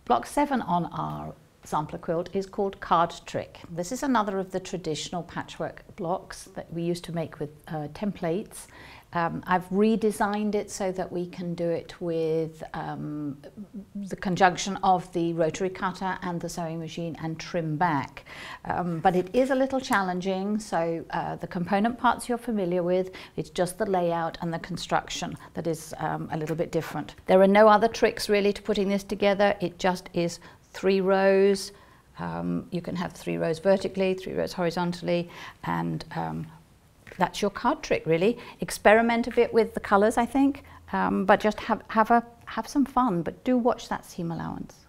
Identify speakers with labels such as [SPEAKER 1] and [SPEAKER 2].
[SPEAKER 1] Block 7 on our sampler quilt is called Card Trick. This is another of the traditional patchwork blocks that we used to make with templates. I've redesigned it so that we can do it with the conjunction of the rotary cutter and the sewing machine and trim back. But it is a little challenging, so the component parts you're familiar with, it's just the layout and the construction that is a little bit different. There are no other tricks really to putting this together. It just is 3 rows. You can have 3 rows vertically, 3 rows horizontally, and that's your card trick really. Experiment a bit with the colours, I think, but just have some fun, but do watch that seam allowance.